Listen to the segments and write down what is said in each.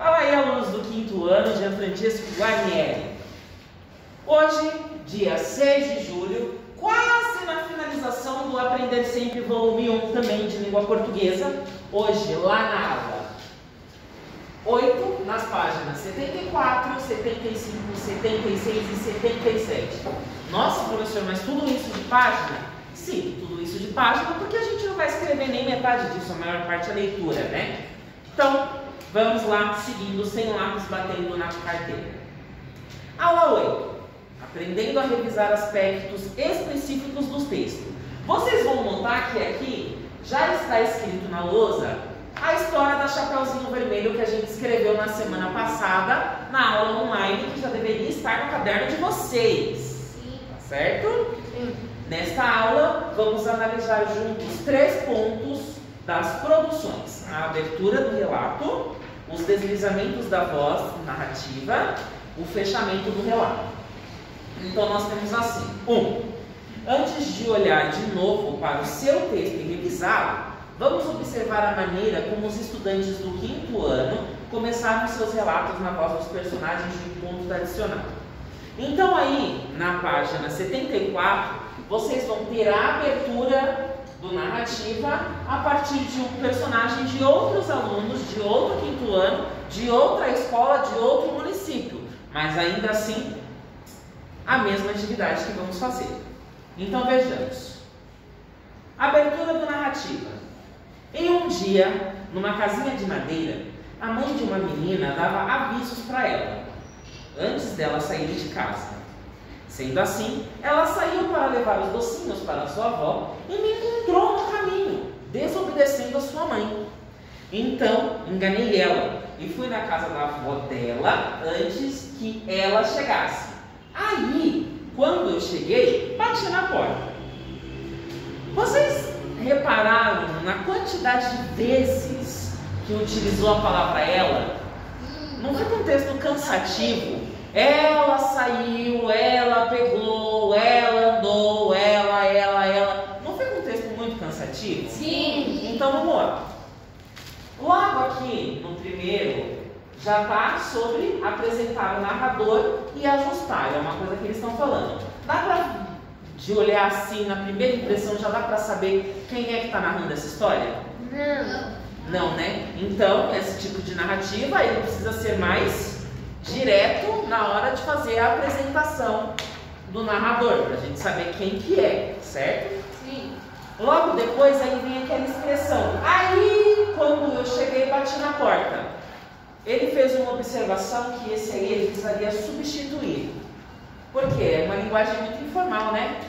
Fala aí, alunos do 5º ano, Gianfrancesco Guarnieri. Hoje, dia 6 de julho, quase na finalização do Aprender Sempre volume 1 também de língua portuguesa. Hoje, lá na aula 8, nas páginas 74, 75, 76 e 77. Nossa, professor, mas tudo isso de página? Sim, tudo isso de página, porque a gente não vai escrever nem metade disso, a maior parte é leitura, né? Então, vamos lá, seguindo, sem lápis, batendo na carteira. Aula 8. Aprendendo a revisar aspectos específicos dos textos. Vocês vão notar que aqui já está escrito na lousa a história da Chapeuzinho Vermelho que a gente escreveu na semana passada, na aula online, que já deveria estar no caderno de vocês. Sim. Tá certo? Sim. Nesta aula, vamos analisar juntos 3 pontos das produções: a abertura do relato, os deslizamentos da voz narrativa, o fechamento do relato. Então, nós temos assim: 1. Antes de olhar de novo para o seu texto e revisá-lo, vamos observar a maneira como os estudantes do 5º ano começaram seus relatos na voz dos personagens de um conto tradicional. Então, aí, na página 74, vocês vão ter a abertura do narrativa a partir de um personagem de outros alunos, de outro 5º ano, de outra escola, de outro município, mas ainda assim a mesma atividade que vamos fazer. Então vejamos. Abertura do narrativa. Em um dia, numa casinha de madeira, a mãe de uma menina dava avisos para ela, antes dela sair de casa. Sendo assim, ela saiu para levar os docinhos para sua avó e me encontrou no caminho, desobedecendo a sua mãe. Então, enganei ela e fui na casa da avó dela antes que ela chegasse. Aí, quando eu cheguei, bati na porta. Vocês repararam na quantidade de vezes que utilizou a palavra ela? Não foi um texto cansativo? Ela saiu, ela pegou, ela andou, ela. Não foi um texto muito cansativo? Sim. Então vamos lá. Logo aqui no primeiro já está sobre apresentar o narrador e ajustar. É uma coisa que eles estão falando. Dá para, de olhar assim, na primeira impressão, já dá para saber quem é que está narrando essa história? Não. Não, né? Então, esse tipo de narrativa, ele precisa ser mais direto na hora de fazer a apresentação do narrador, para a gente saber quem que é, certo? Sim. Logo depois, aí vem aquela expressão. Aí, quando eu cheguei, bati na porta. Ele fez uma observação que esse aí ele precisaria substituir. Por quê? É uma linguagem muito informal, né?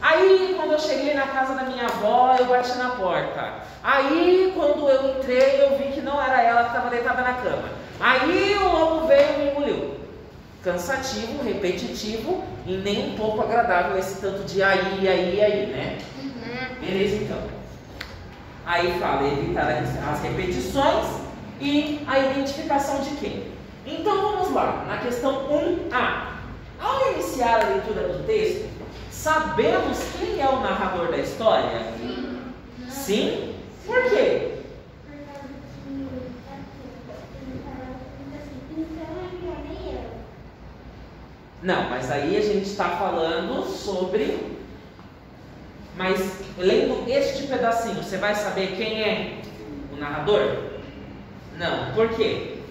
Aí, quando eu cheguei na casa da minha avó, eu bati na porta. Aí, quando eu entrei, eu vi que não era ela que estava deitada na cama. Aí, o lobo veio e me engoliu. Cansativo, repetitivo e nem um pouco agradável esse tanto de aí, né? Beleza, então. Aí fala evitar as repetições e a identificação de quem. Então vamos lá, na questão 1A. Ao iniciar a leitura do texto, sabemos quem é o narrador da história? Sim. Sim? Por quê? Não, mas aí a gente está falando sobre... Mas lendo este pedacinho, você vai saber quem é o narrador? Não. Por quê?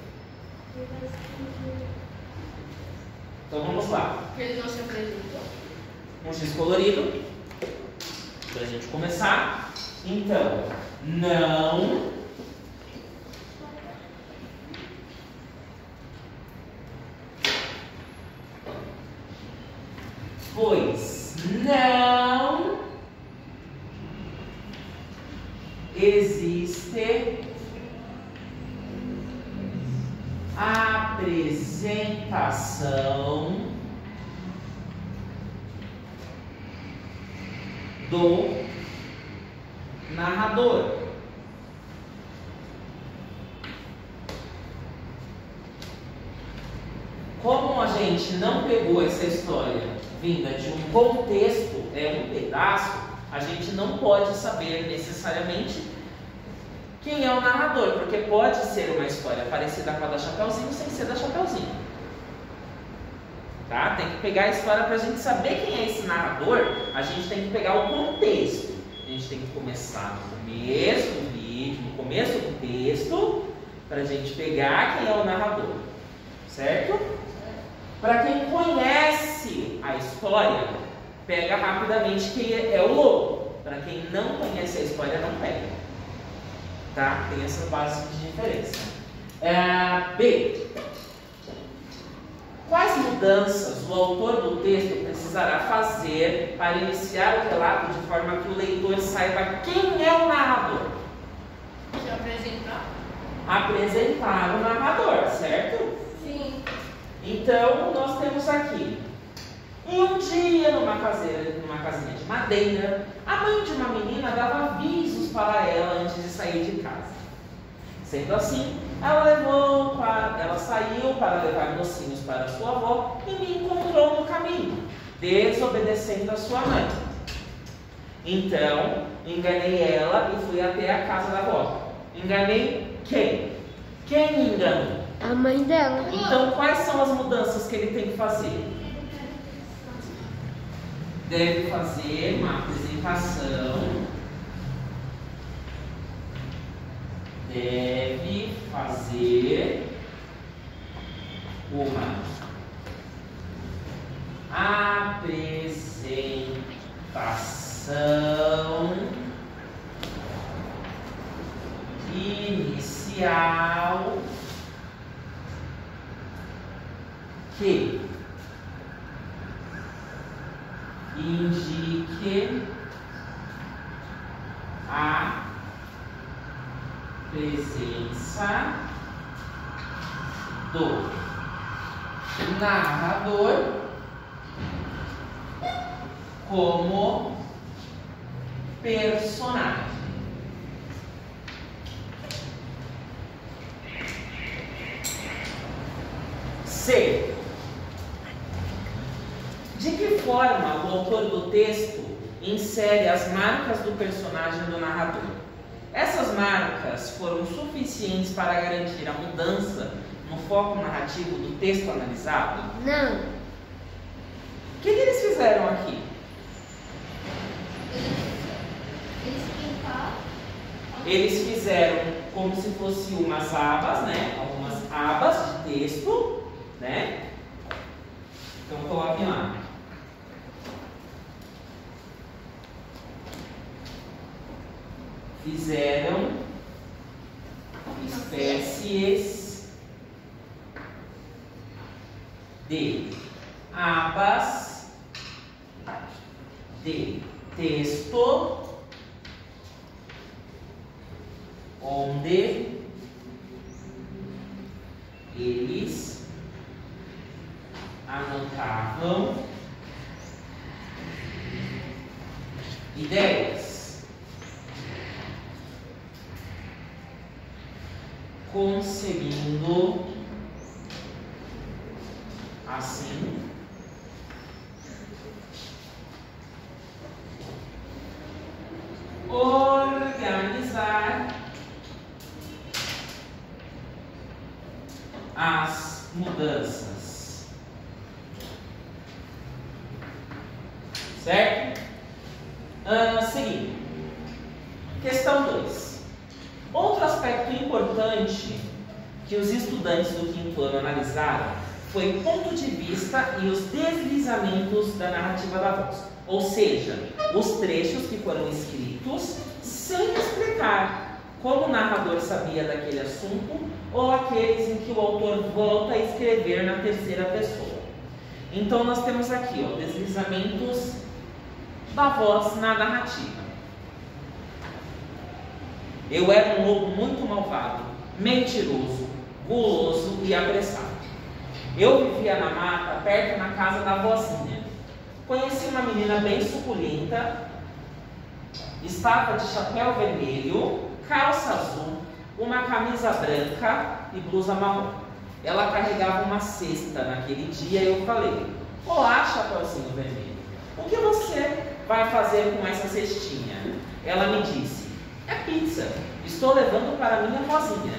Então vamos lá. Porque ele não se apresentou. Um X colorido. Para a gente começar. Então, não. Pois não existe apresentação do narrador. Como a gente não pegou essa história vinda de um contexto, um pedaço, a gente não pode saber necessariamente quem é o narrador, porque pode ser uma história parecida com a da Chapeuzinho sem ser da Chapeuzinho. Tá? Tem que pegar a história para a gente saber quem é esse narrador. A gente tem que pegar o contexto. A gente tem que começar no começo do vídeo, no começo do texto, para a gente pegar quem é o narrador. Certo? Para quem conhece a história, pega rapidamente quem é o lobo. Para quem não conhece a história, não pega. Tá? Tem essa base de diferença. B. Quais mudanças o autor do texto precisará fazer para iniciar o relato de forma que o leitor saiba quem é o narrador? Se apresentar. Apresentar o narrador, certo? Sim. Então, nós temos aqui: em um dia, numa casinha de madeira, a mãe de uma menina dava avisos para ela antes de sair de casa. Sendo assim, ela saiu para levar docinhos para sua avó e me encontrou no caminho, desobedecendo a sua mãe. Então, enganei ela e fui até a casa da avó. Enganei quem? Quem me enganou? A mãe dela. Então, quais são as mudanças que ele tem que fazer? Deve fazer uma apresentação. Deve fazer uma apresentação inicial que indique a presença do narrador como personagem. C. De que forma o autor do texto insere as marcas do personagem do narrador? Essas marcas foram suficientes para garantir a mudança no foco narrativo do texto analisado? Não. O que eles fizeram aqui? Eles fizeram como se fossem umas abas, né? Algumas abas de texto, né? Então coloquem lá. Fizeram espécies de abas de texto onde eles anotavam ideias, conseguindo assim organizar as mudanças. Certo? Seguindo. Questão 2. Outro aspecto importante que os estudantes do quinto ano analisaram foi o ponto de vista e os deslizamentos da narrativa da voz. Ou seja, os trechos que foram escritos sem explicar como o narrador sabia daquele assunto ou aqueles em que o autor volta a escrever na terceira pessoa. Então nós temos aqui, ó, deslizamentos da voz na narrativa. Eu era um lobo muito malvado, mentiroso, guloso e apressado. Eu vivia na mata, perto na casa da vozinha. Conheci uma menina bem suculenta, estava de chapéu vermelho, calça azul, uma camisa branca e blusa marrom. Ela carregava uma cesta naquele dia e eu falei: olá, chapéuzinho vermelho, o que você vai fazer com essa cestinha? Ela me disse: É pizza. Estou levando para minha vozinha.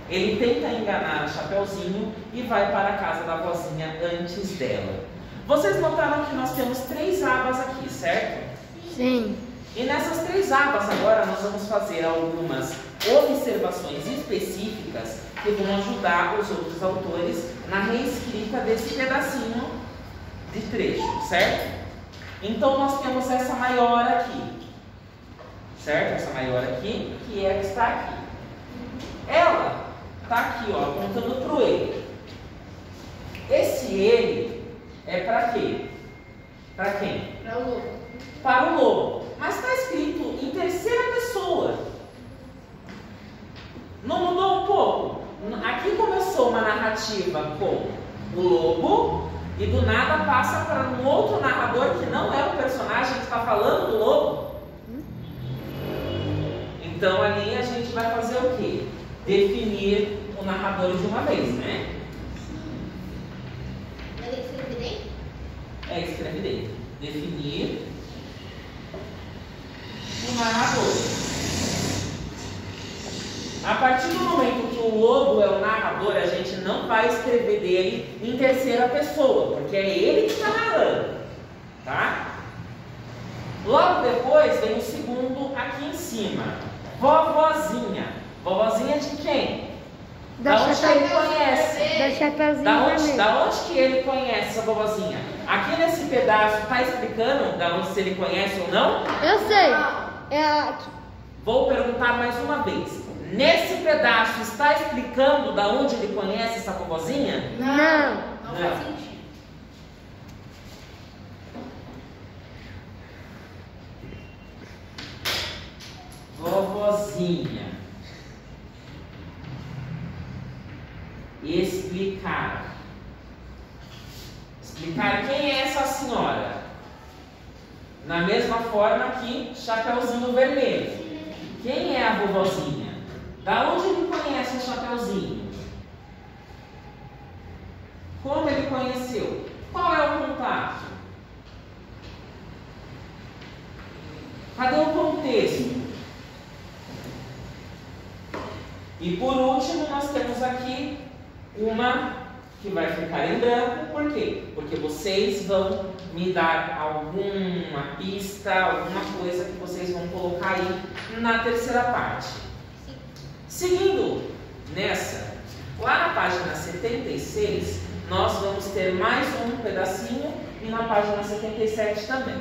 Ele tenta enganar a Chapeuzinho e vai para a casa da vozinha antes dela. Vocês notaram que nós temos 3 abas aqui, certo? Sim. E nessas 3 abas agora nós vamos fazer algumas observações específicas que vão ajudar os outros autores na reescrita desse pedacinho de trecho, certo? Então nós temos essa maior aqui, certo? Essa maior aqui, que é a que está aqui. Ela está aqui, ó, apontando para o ele. Esse ele é para quê? Para quem? Para o lobo. Para o lobo. Mas está escrito em terceira pessoa. Não mudou um pouco? Aqui começou uma narrativa com o lobo e do nada passa para um outro narrador que não é o personagem que está falando do lobo. Então ali a gente vai fazer o quê? Definir o narrador de uma vez, né? Mas ele escreve dentro? É, escreve dentro. Definir o narrador. A partir do momento que o lobo é o narrador, a gente não vai escrever dele em terceira pessoa, porque é ele que está narrando, tá? Logo depois vem o segundo aqui em cima. Vovozinha. Vovozinha de quem? Da onde ele conhece? Da Chapeuzinho. Da onde que ele conhece essa vovozinha? Aqui nesse pedaço está explicando da onde se ele conhece ou não? Eu sei. É a... Vou perguntar mais uma vez. Nesse pedaço está explicando da onde ele conhece essa vovozinha? Não. Não faz sentido. Vovozinha. Explicar. Explicar quem é essa senhora. Na mesma forma que Chapeuzinho Vermelho. Quem é a vovozinha? Da onde ele conhece o Chapeuzinho? Como ele conheceu? Qual é o contato? Cadê o contexto? E por último, nós temos aqui uma que vai ficar em branco. Por quê? Porque vocês vão me dar alguma pista, alguma coisa que vocês vão colocar aí na terceira parte. Seguindo nessa, lá na página 76, nós vamos ter mais um pedacinho e na página 77 também.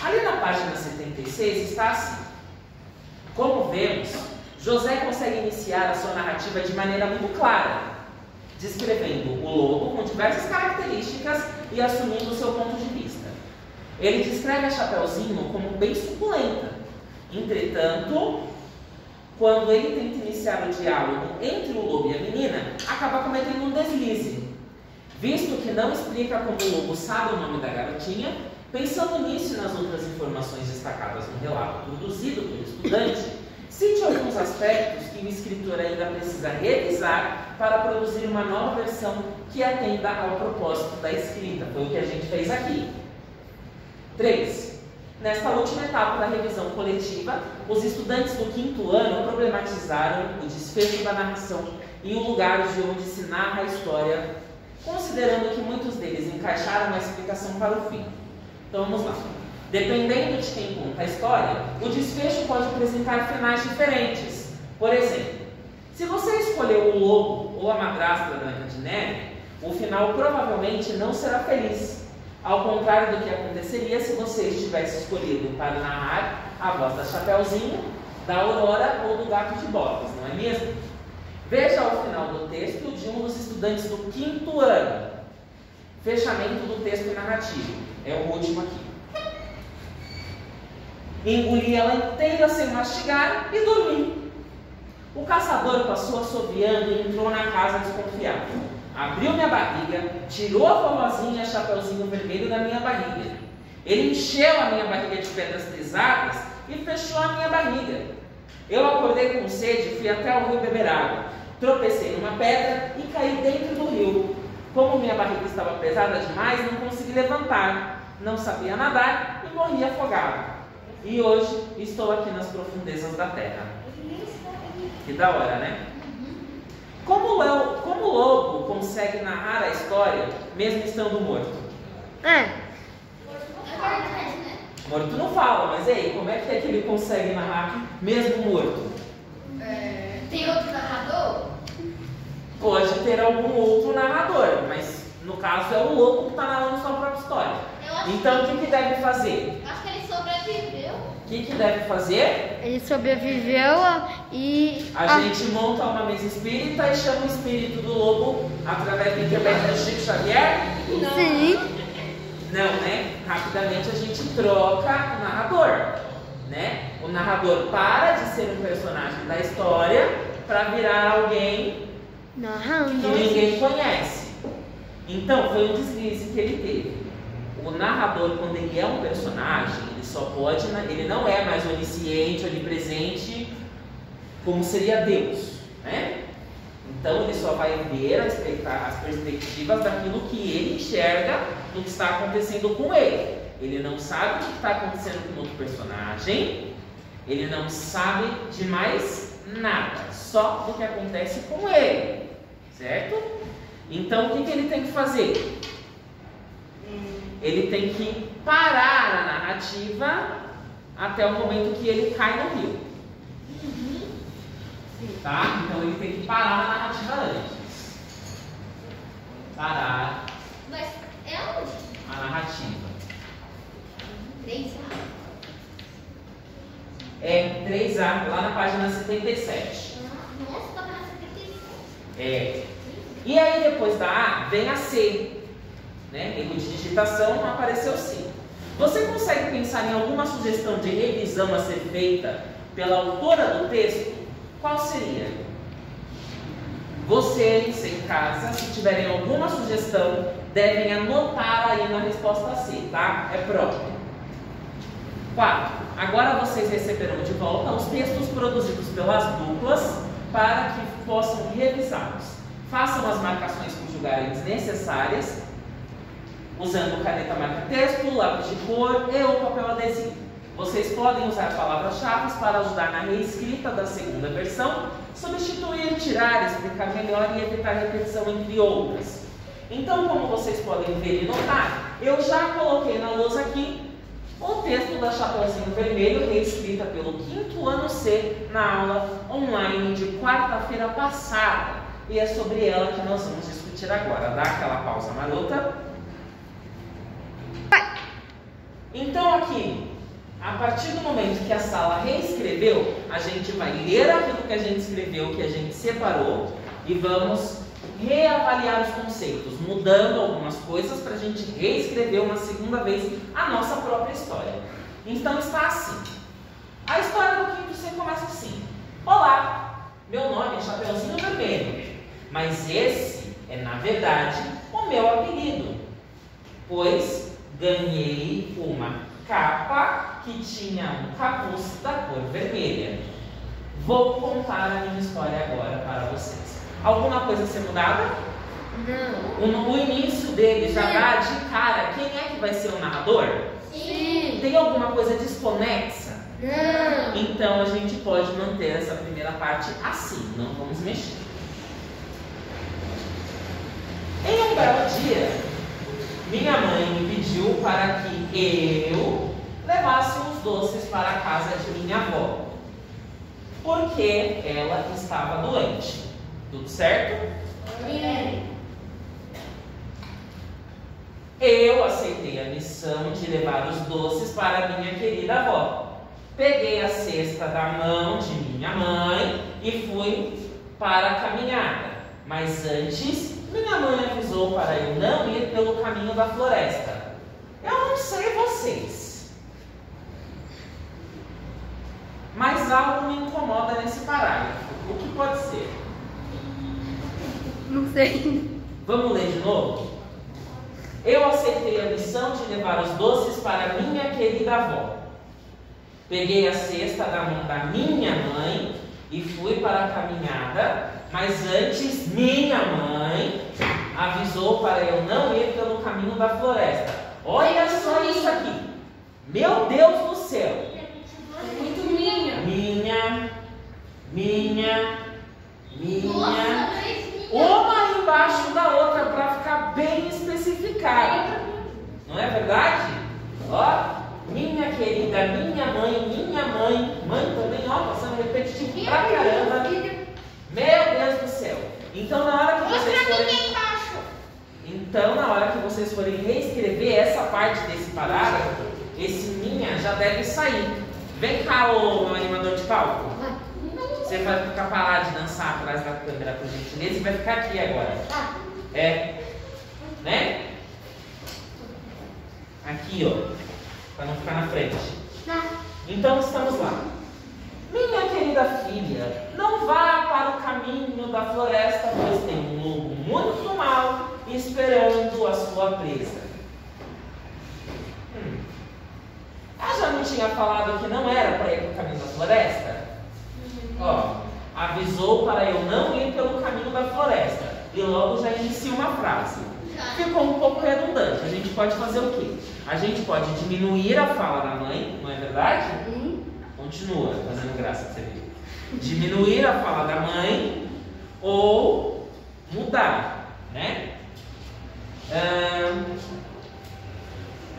Ali na página 76 está assim. Como vemos, José consegue iniciar a sua narrativa de maneira muito clara, descrevendo o lobo com diversas características e assumindo o seu ponto de vista. Ele descreve a Chapeuzinho como bem suculenta. Entretanto, quando ele tenta iniciar o diálogo entre o lobo e a menina, acaba cometendo um deslize. Visto que não explica como o lobo sabe o nome da garotinha, pensando nisso e nas outras informações destacadas no relato produzido pelo estudante, cite alguns aspectos que o escritor ainda precisa revisar para produzir uma nova versão que atenda ao propósito da escrita. Foi o que a gente fez aqui. 3. Nesta última etapa da revisão coletiva, os estudantes do 5º ano problematizaram o desfecho da narração e o lugar de onde se narra a história, considerando que muitos deles encaixaram a explicação para o fim. Então vamos lá. Dependendo de quem conta a história, o desfecho pode apresentar finais diferentes. Por exemplo, se você escolheu o lobo ou a madrasta da Branca de Neve, o final provavelmente não será feliz. Ao contrário do que aconteceria se você estivesse escolhido para narrar a voz da Chapeuzinho, da Aurora ou do Gato de Botas, não é mesmo? Veja o final do texto de um dos estudantes do 5º ano. Fechamento do texto narrativo. É o último aqui. Engoli ela inteira sem mastigar e dormi. O caçador passou assoviando e entrou na casa desconfiado. Abriu minha barriga, tirou a vovozinha Chapeuzinho Vermelho da minha barriga. Ele encheu a minha barriga de pedras pesadas e fechou a minha barriga. Eu acordei com sede e fui até o rio beber água. Tropecei numa pedra e caí dentro do rio. Como minha barriga estava pesada demais, não consegui levantar. Não sabia nadar e morri afogado. e hoje estou aqui nas profundezas da terra. Que da hora, né? Como o lobo consegue narrar a história mesmo estando morto? Morto não fala, mas e aí, como é que ele consegue narrar mesmo morto? Tem outro narrador? Pode ter algum outro narrador, mas no caso é o lobo que está narrando sua própria história. Então o que deve fazer? Acho que ele sobreviveu. O que deve fazer? Ele sobreviveu e... A gente monta uma mesa espírita e chama o espírito do lobo através da internet do Chico Xavier? Sim. Não, né? Rapidamente a gente troca o narrador, né? O narrador para de ser um personagem da história para virar alguém que Narrando. ninguém conhece. Então, foi um deslize que ele teve. O narrador, quando ele é um personagem, ele só pode, ele não é mais onisciente, onipresente, como seria Deus, né? Então, ele só vai ver as perspectivas daquilo que ele enxerga do que está acontecendo com ele. Ele não sabe o que está acontecendo com outro personagem, ele não sabe de mais nada, só do que acontece com ele, certo? Então, o que ele tem que fazer? Ele tem que parar a narrativa até o momento que ele cai no rio. Tá? Então ele tem que parar a narrativa antes. Parar Mas é onde? a narrativa. 3A. É 3A, lá na página 77. Nossa, tá na 77. É. E aí depois da A vem a C. Né? Erro de digitação, não apareceu C. Você consegue pensar em alguma sugestão de revisão a ser feita pela autora do texto? Qual seria? Vocês em casa, se tiverem alguma sugestão, devem anotar aí na resposta C, tá? É próprio. 4. Agora vocês receberão de volta os textos produzidos pelas duplas para que possam revisá-los. Façam as marcações que julgarem desnecessárias, usando caneta marca-texto, lápis de cor e ou papel adesivo. Vocês podem usar palavras-chave para ajudar na reescrita da segunda versão, substituir, tirar, explicar melhor e evitar repetição entre outras. Então, como vocês podem ver e notar, eu já coloquei na lousa aqui o texto da Chapeuzinho Vermelho, reescrita pelo 5º ano C, na aula online de quarta-feira passada. E é sobre ela que nós vamos discutir agora. Dá aquela pausa marota. Então aqui, a partir do momento que a sala reescreveu, a gente vai ler aquilo que a gente escreveu, que a gente separou, e vamos reavaliar os conceitos, mudando algumas coisas para a gente reescrever uma segunda vez a nossa própria história. Então está assim. A história do 5º C começa assim. Olá, meu nome é Chapeuzinho Vermelho, mas esse é na verdade o meu apelido, pois ganhei uma capa que tinha um capuz da cor vermelha. Vou contar a minha história agora para vocês. Alguma coisa a ser mudada? Não. O início dele já dá de cara quem é que vai ser o narrador? Sim. Tem alguma coisa desconexa? Não. Então a gente pode manter essa primeira parte assim, não vamos mexer. Em um belo dia, minha mãe me pediu para que eu levasse os doces para a casa de minha avó, porque ela estava doente. Tudo certo? Sim. Eu aceitei a missão de levar os doces para minha querida avó. Peguei a cesta da mão de minha mãe e fui para a caminhada. Mas antes, minha mãe avisou para eu não ir pelo caminho da floresta. Eu não sei vocês, mas algo me incomoda nesse parágrafo. O que pode ser? Não sei. Vamos ler de novo? Eu aceitei a missão de levar os doces para minha querida avó. Peguei a cesta da mão da minha mãe e fui para a caminhada, mas antes minha mãe avisou para eu não ir pelo caminho da floresta. Olha só isso aqui. Meu Deus do céu. minha, Nossa, mas minha. uma embaixo da outra para ficar bem especificado. Não é verdade? Ó, minha querida, minha mãe, mãe também, ó, passando repetitivo pra caramba. Meu Deus do céu. Então na hora que vocês forem... Então, na hora que vocês forem reescrever essa parte desse parágrafo, esse minha já deve sair. Vem cá, ô meu animador de palco. Você vai ficar parado de dançar atrás da câmera, por gentileza, e vai ficar aqui agora. É. Né? Aqui, ó. Para não ficar na frente. Então, estamos lá. Minha querida filha, não vá para o caminho da floresta, pois tem um lobo muito mau esperando a sua presa. Já não tinha falado que não era para ir para o caminho da floresta? Ó, avisou para eu não ir pelo caminho da floresta. E logo já inicia uma frase. Ficou um pouco redundante. A gente pode fazer o quê? A gente pode diminuir a fala da mãe, não é verdade? Continua fazendo graça pra você ver. Diminuir a fala da mãe ou mudar, né?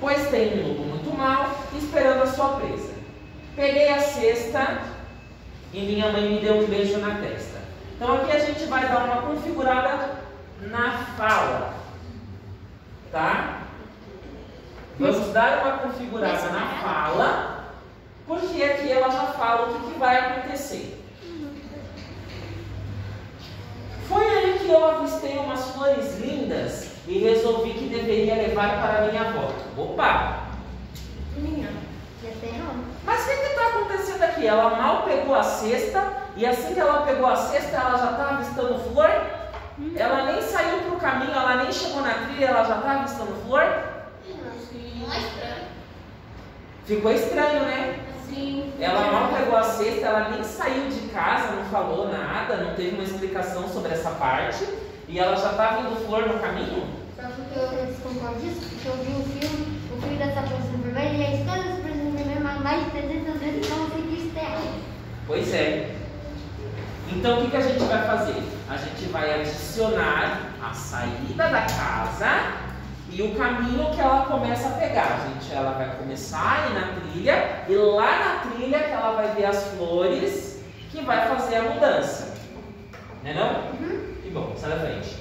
Pois tem um lobo muito mau esperando a sua presa. Peguei a cesta e minha mãe me deu um beijo na testa. Então aqui a gente vai dar uma configurada na fala, tá? Vamos dar uma configurada na fala. Porque aqui ela já fala o que vai acontecer. Foi aí que eu avistei umas flores lindas e resolvi que deveria levar para minha avó. Opa! Mas o que está acontecendo aqui? Ela mal pegou a cesta e assim que ela pegou a cesta, ela já está avistando flor? Ela nem saiu para o caminho, ela nem chegou na trilha, ela já está avistando flor? Não é estranho. Ficou estranho, né? Sim. Ela mal pegou a cesta, ela nem saiu de casa, não falou nada, não teve uma explicação sobre essa parte. E ela já está vendo flor no caminho? Só porque eu desconcordo disso, porque eu vi o filme dessa Princesa Vermelha e a história dessa Princesa Vermelha mais de 300 vezes, então eu sei que isso é errado. Pois é. Então o que a gente vai fazer? A gente vai adicionar a saída da casa e o caminho que ela começa a pegar, gente. Ela vai começar a ir na trilha e lá na trilha que ela vai ver as flores que vai fazer a mudança. Não é não? Que bom, sai da frente.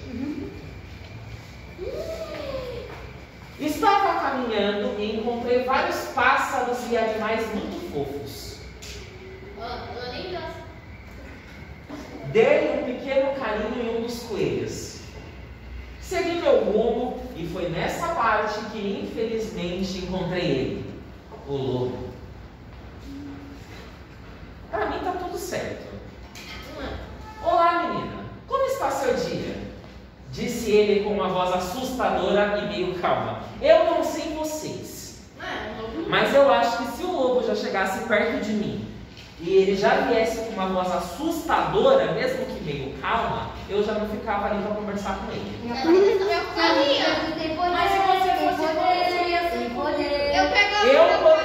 Estava caminhando e encontrei vários pássaros e animais muito fofos. Eu nem gosto. Dei um pequeno carinho em um dos coelhos. Segui meu rumo e foi nessa parte que infelizmente encontrei ele, o lobo. Para mim tá tudo certo. Olá, menina, como está seu dia? Disse ele com uma voz assustadora e meio calma. Eu não sei vocês, mas eu acho que se o lobo já chegasse perto de mim e ele já viesse com uma voz assustadora, mesmo que meio calma, eu já não ficava ali para conversar com ele. Mas se você fosse tem poder.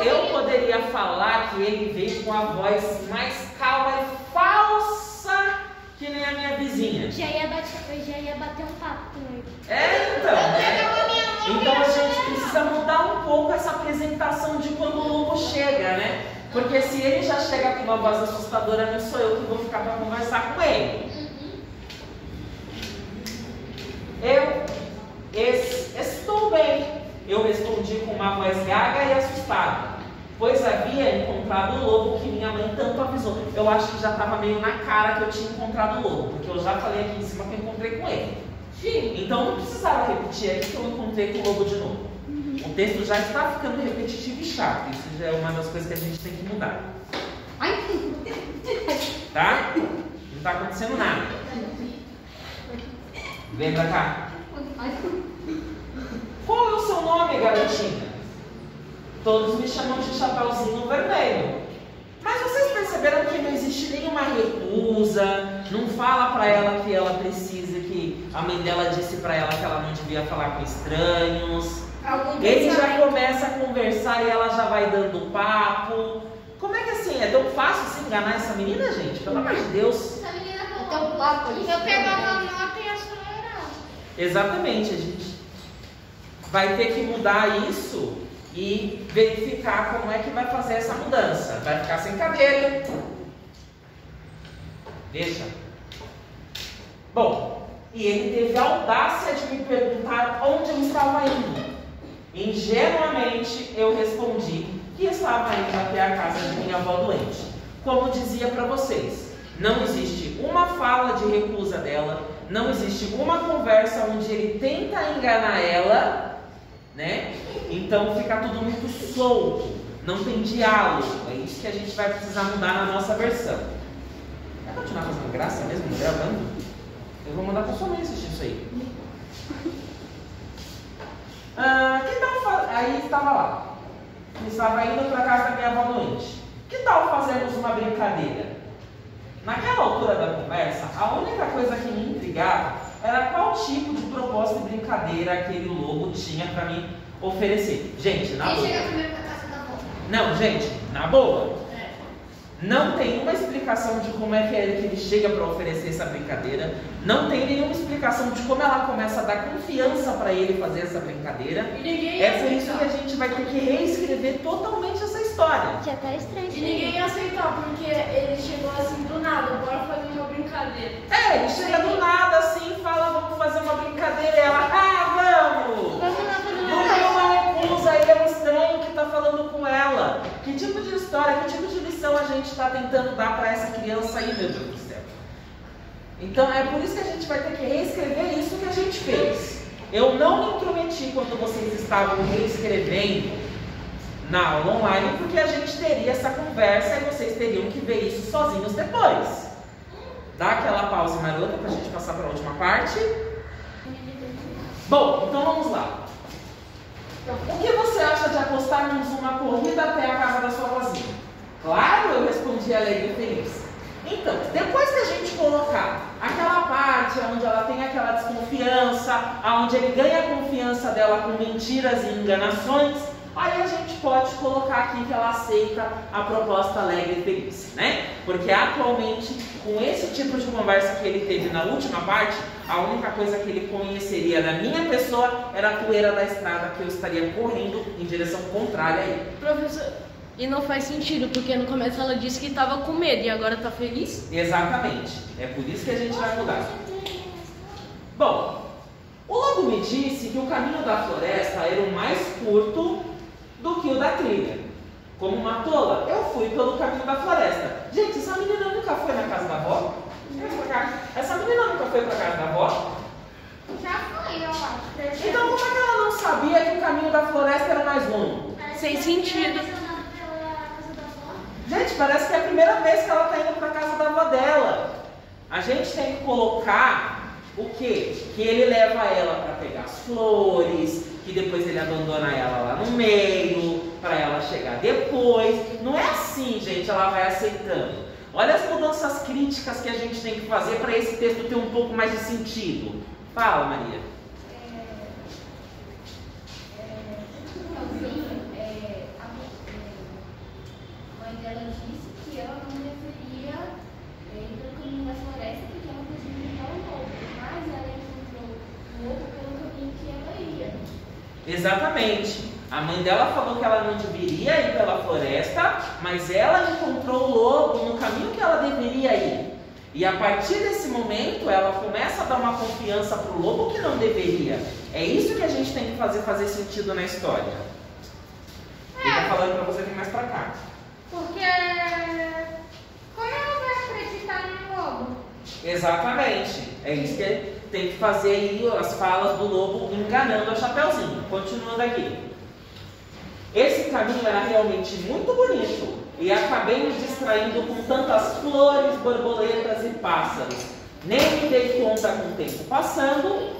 Eu poderia falar que ele veio com a voz mais calma e falsa que nem a minha vizinha. Já ia bater um papo com ele. Então, né? Então a gente precisa mudar um pouco essa apresentação de quando o lobo chega, né? Porque se ele já chega com uma voz assustadora, não sou eu que vou ficar para conversar com ele. Estou bem, eu respondi com uma voz gaga e assustada, pois havia encontrado o lobo que minha mãe tanto avisou. Eu acho que já estava meio na cara que eu tinha encontrado o lobo, porque eu já falei aqui em cima que eu encontrei com ele. Então não precisava repetir aqui que eu encontrei com o lobo de novo. O texto já está ficando repetitivo e chato. Isso já é uma das coisas que a gente tem que mudar. Tá? Não está acontecendo nada. Vem pra cá. Qual é o seu nome, garotinha? Todos me chamam de Chapeuzinho Vermelho. Mas vocês perceberam que não existe nenhuma recusa, não fala pra ela que ela precisa, que a mãe dela disse pra ela que ela não devia falar com estranhos. Ele já começa a conversar e ela já vai dando papo. Como é que assim, é tão fácil se enganar essa menina, gente? Pelo amor de Deus. Essa menina é Então, papo, Se eu pegar uma nota e acelerar. Exatamente, a gente vai ter que mudar isso e verificar como é que vai fazer essa mudança. Vai ficar sem cadeira. Deixa. Bom, e ele teve a audácia de me perguntar onde eu estava indo. Ingenuamente eu respondi que estava indo até a casa de minha avó doente. Como dizia para vocês, não existe uma fala de recusa dela, não existe uma conversa onde ele tenta enganar ela, né? Então fica tudo muito solto, não tem diálogo. É isso que a gente vai precisar mudar na nossa versão. Vai continuar fazendo graça mesmo, gravando? Eu vou mandar para sua mãe assistir isso aí. Que tal aí estava lá, estava indo para a casa da minha avó doente. Que tal fazermos uma brincadeira? Naquela altura da conversa, a única coisa que me intrigava era qual tipo de proposta e brincadeira aquele lobo tinha para me oferecer. Gente, na boa. Quem chega primeiro pra casa da avó? Não, gente, na boa. Não tem uma explicação de como é que ele chega para oferecer essa brincadeira. Não tem nenhuma explicação de como ela começa a dar confiança para ele fazer essa brincadeira. É por isso que a gente vai ter que reescrever totalmente essa história. Já tá estranho. E ninguém ia aceitar, porque ele chegou assim do nada, bora fazer uma brincadeira. Ele chega do nada assim e fala, vamos fazer uma brincadeira. E ela, vamos! Vamos lá fazer Não tem uma recusa, ele é um estranho que está falando com ela. Que tipo de história, que tipo de lição a gente está tentando dar para essa criança aí, meu Deus do céu? Então é por isso que a gente vai ter que reescrever isso que a gente fez. Eu não me intrometi quando vocês estavam reescrevendo na aula online, porque a gente teria essa conversa e vocês teriam que ver isso sozinhos depois. Dá aquela pausa marota para a gente passar para a última parte. Bom, então vamos lá. O que você acha de apostarmos uma corrida até a casa da sua vozinha? Claro, eu respondi alegre e feliz. Então, depois que a gente colocar aquela parte onde ela tem aquela desconfiança, onde ele ganha a confiança dela com mentiras e enganações, aí a gente pode colocar aqui que ela aceita a proposta alegre e feliz, né? Porque atualmente, com esse tipo de conversa que ele teve na última parte, a única coisa que ele conheceria da minha pessoa era a poeira da estrada que eu estaria correndo em direção contrária a ele. Professor, e não faz sentido, porque no começo ela disse que estava com medo e agora está feliz? Exatamente. É por isso que a gente vai mudar. Bom, o lobo me disse que o caminho da floresta era o mais curto do que o da trilha. Como uma tola, eu fui pelo caminho da floresta. Gente, essa menina nunca foi na casa da avó? Essa menina nunca foi para casa da avó? Já foi, eu acho. Então como é que ela não sabia que o caminho da floresta era mais longo? Sem sentido. Gente, parece que é a primeira vez que ela está indo para a casa da avó dela. A gente tem que colocar o quê? Que ele leva ela para pegar as flores, que depois ele abandona ela lá no meio, para ela chegar depois. Não é assim, gente, ela vai aceitando. Olha as mudanças críticas que a gente tem que fazer para esse texto ter um pouco mais de sentido. Fala, Maria. A mãe dela disse que ela não deveria ir pelo caminho da floresta porque ela podia encontrar um lobo, mas ela encontrou o lobo pelo caminho que ela ia. Exatamente. A mãe dela falou que ela não deveria ir pela floresta, mas ela encontrou o lobo no caminho que ela deveria ir. E a partir desse momento, ela começa a dar uma confiança para o lobo que não deveria. É isso que a gente tem que fazer sentido na história. Ele está falando para você vir mais para cá. Porque como ela vai acreditar no lobo? Exatamente. É isso que tem que fazer aí as falas do lobo enganando a Chapeuzinho. Continuando aqui. Esse caminho era realmente muito bonito e acabei me distraindo com tantas flores, borboletas e pássaros. Nem me dei conta com o tempo passando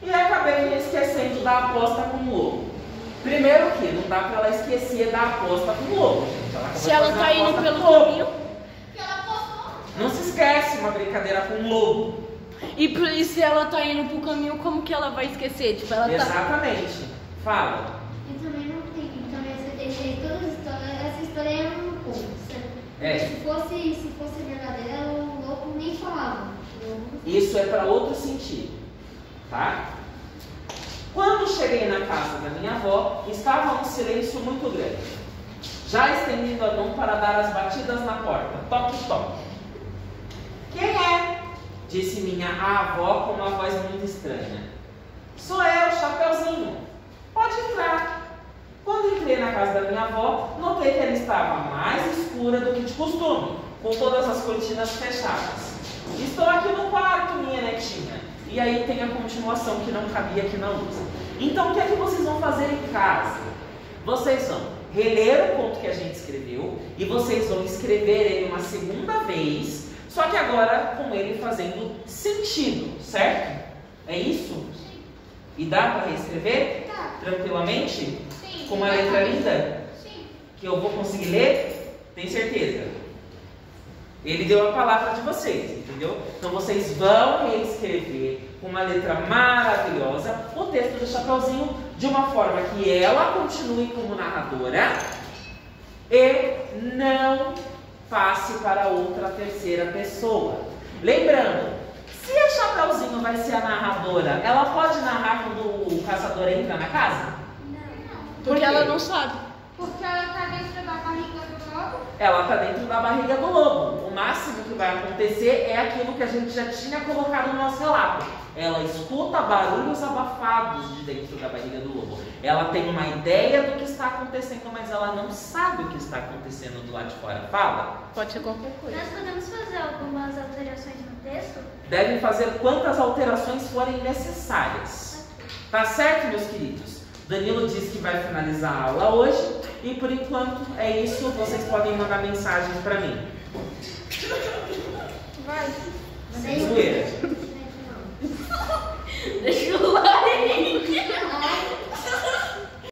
e acabei me esquecendo da aposta com o lobo. Primeiro que não dá para ela esquecer da aposta com o lobo. Se ela está indo pelo caminho. Que ela postou. Não se esquece uma brincadeira com o lobo. E se ela tá indo pro caminho, como que ela vai esquecer? Tipo, ela tá... Exatamente. Fala. Eu também não tenho. Também você deixei toda essa história é um pouco. É. Se fosse verdadeira, o lobo nem falava. Isso é para outro sentido, tá? Quando cheguei na casa da minha avó, estava um silêncio muito grande. Já estendendo a mão para dar as batidas na porta. Toque, toque. Quem é? Disse minha avó com uma voz muito estranha. Sou eu, Chapeuzinho. Pode entrar. Quando entrei na casa da minha avó, notei que ela estava mais escura do que de costume, com todas as cortinas fechadas. Estou aqui no quarto, minha netinha. E aí tem a continuação que não cabia aqui na luz. Então o que é que vocês vão fazer em casa? Vocês vão reler o conto que a gente escreveu e vocês vão escrever ele uma segunda vez, só que agora com ele fazendo sentido, certo? É isso? E dá para reescrever? Tá. Tranquilamente? Sim. Com uma letra linda? Sim. Que eu vou conseguir ler? Tem certeza? Ele deu a palavra de vocês, entendeu? Então vocês vão reescrever com uma letra maravilhosa o texto do Chapeuzinho de uma forma que ela continue como narradora e não passe para outra terceira pessoa. Lembrando, se a Chapeuzinho vai ser a narradora, ela pode narrar quando o caçador entra na casa? Não. Porque quê? ela não sabe. Porque ela tá dentro da barriga do lobo. Ela está dentro da barriga do lobo. O máximo que vai acontecer é aquilo que a gente já tinha colocado no nosso relato. Ela escuta barulhos abafados de dentro da barriga do lobo. Ela tem uma ideia do que está acontecendo, mas ela não sabe o que está acontecendo do lado de fora. Fala. Pode ser qualquer coisa. Nós podemos fazer algumas alterações no texto? Devem fazer quantas alterações forem necessárias. Tá certo, meus queridos? Danilo disse que vai finalizar a aula hoje. E por enquanto é isso. Vocês podem mandar mensagens para mim. Vai. Sem zoeira. Deixa